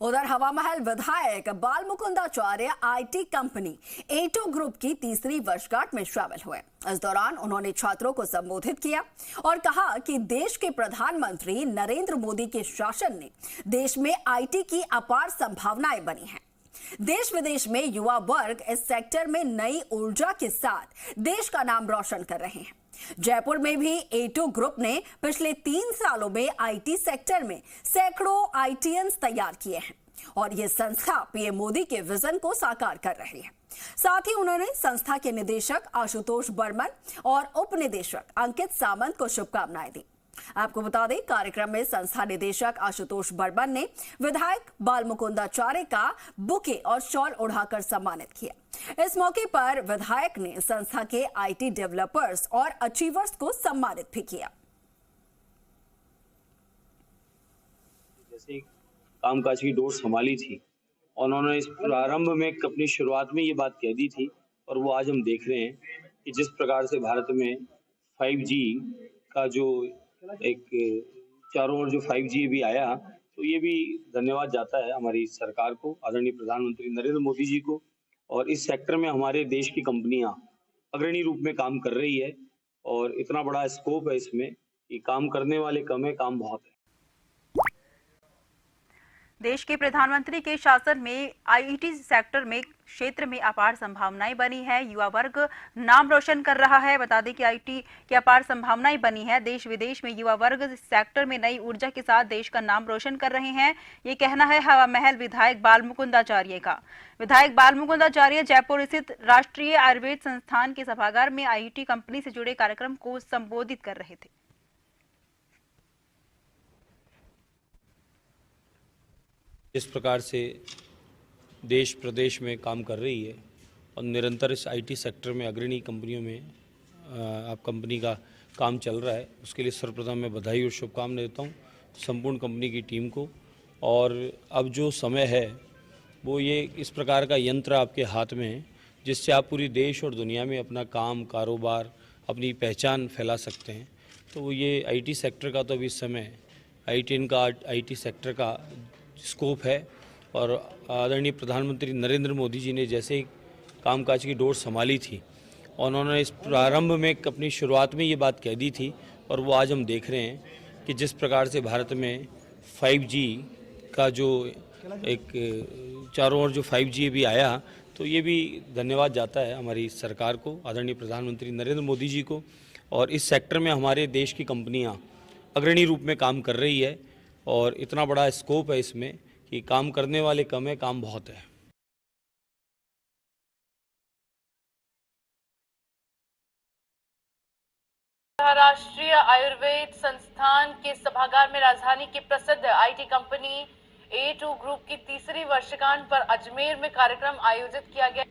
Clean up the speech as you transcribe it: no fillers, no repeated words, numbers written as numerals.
उधर हवा महल विधायक बाल Mukundacharya IT company auto group की तीसरी वर्षगांठ में शामिल हुए। इस दौरान उन्होंने छात्रों को संबोधित किया और कहा कि देश के प्रधानमंत्री नरेंद्र मोदी के शासन ने देश में आईटी की अपार संभावनाएं बनी हैं। देश विदेश में युवा वर्ग इस सेक्टर में नई ऊर्जा के साथ देश का नाम रोशन कर रहे हैं। जयपुर में भी एटो ग्रुप ने पिछले 3 सालों में आईटी सेक्टर में सैकड़ों आईटीएंस तैयार किए हैं और ये संस्था पीएम मोदी के विजन को साकार कर रही है। साथ ही उन्होंने संस्था के निदेशक आशुतोष बर्मन और उप निदेशक अंकित सामंत को शुभकामनाएं दी। आपको बता दें, कार्यक्रम में संस्था निदेशक आशुतोष बर्मन ने विधायक बाल मुकुंदाचार्य का बुके और शॉल उड़ाकर सम्मानित किया। इस मौके पर विधायक ने संस्था के आईटी डेवलपर्स और अचीवर्स को सम्मानित भी किया। जैसे कामकाज की डोर संभाली थी, उन्होंने इस प्रारंभ में अपनी शुरुआत में ये बात कह दी थी और वो आज हम देख रहे हैं कि जिस प्रकार से भारत में 5G का जो एक चारों ओर जो 5G भी आया, तो ये भी धन्यवाद जाता है हमारी सरकार को, आदरणीय प्रधानमंत्री नरेंद्र मोदी जी को। और इस सेक्टर में हमारे देश की कंपनियां अग्रणी रूप में काम कर रही है और इतना बड़ा स्कोप है इसमें कि काम करने वाले कम है, काम बहुत है। देश के प्रधानमंत्री के शासन में आईटी सेक्टर में क्षेत्र में अपार संभावनाएं बनी है। युवा वर्ग नाम रोशन कर रहा है। बता दें कि आईटी की अपार संभावनाएं बनी है। देश विदेश में युवा वर्ग इस सेक्टर में नई ऊर्जा के साथ देश का नाम रोशन कर रहे हैं। ये कहना है हवा महल विधायक बाल मुकुंदाचार्य का। विधायक बाल मुकुंदाचार्य जयपुर स्थित राष्ट्रीय आयुर्वेद संस्थान के सभागार में आईटी कंपनी से जुड़े कार्यक्रम को संबोधित कर रहे थे। जिस प्रकार से देश प्रदेश में काम कर रही है और निरंतर इस आईटी सेक्टर में अग्रणी कंपनियों में आप कंपनी का काम चल रहा है, उसके लिए सर्वप्रथम मैं बधाई और शुभकामनाएं देता हूं संपूर्ण कंपनी की टीम को। और अब जो समय है वो ये इस प्रकार का यंत्र आपके हाथ में है जिससे आप पूरी देश और दुनिया में अपना काम, कारोबार, अपनी पहचान फैला सकते हैं। तो ये आईटी सेक्टर का तो अभी समय आईटी सेक्टर का स्कोप है और आदरणीय प्रधानमंत्री नरेंद्र मोदी जी ने जैसे ही कामकाज की डोर संभाली थी, उन्होंने इस प्रारंभ में अपनी शुरुआत में ये बात कह दी थी और वो आज हम देख रहे हैं कि जिस प्रकार से भारत में 5G का जो एक चारों ओर जो 5G भी आया, तो ये भी धन्यवाद जाता है हमारी सरकार को, आदरणीय प्रधानमंत्री नरेंद्र मोदी जी को। और इस सेक्टर में हमारे देश की कंपनियां अग्रणी रूप में काम कर रही है और इतना बड़ा स्कोप है इसमें कि काम करने वाले कम है, काम बहुत है। राष्ट्रीय आयुर्वेद संस्थान के सभागार में राजधानी की प्रसिद्ध आईटी कंपनी एटो ग्रुप की तीसरी वर्षगांठ पर अजमेर में कार्यक्रम आयोजित किया गया।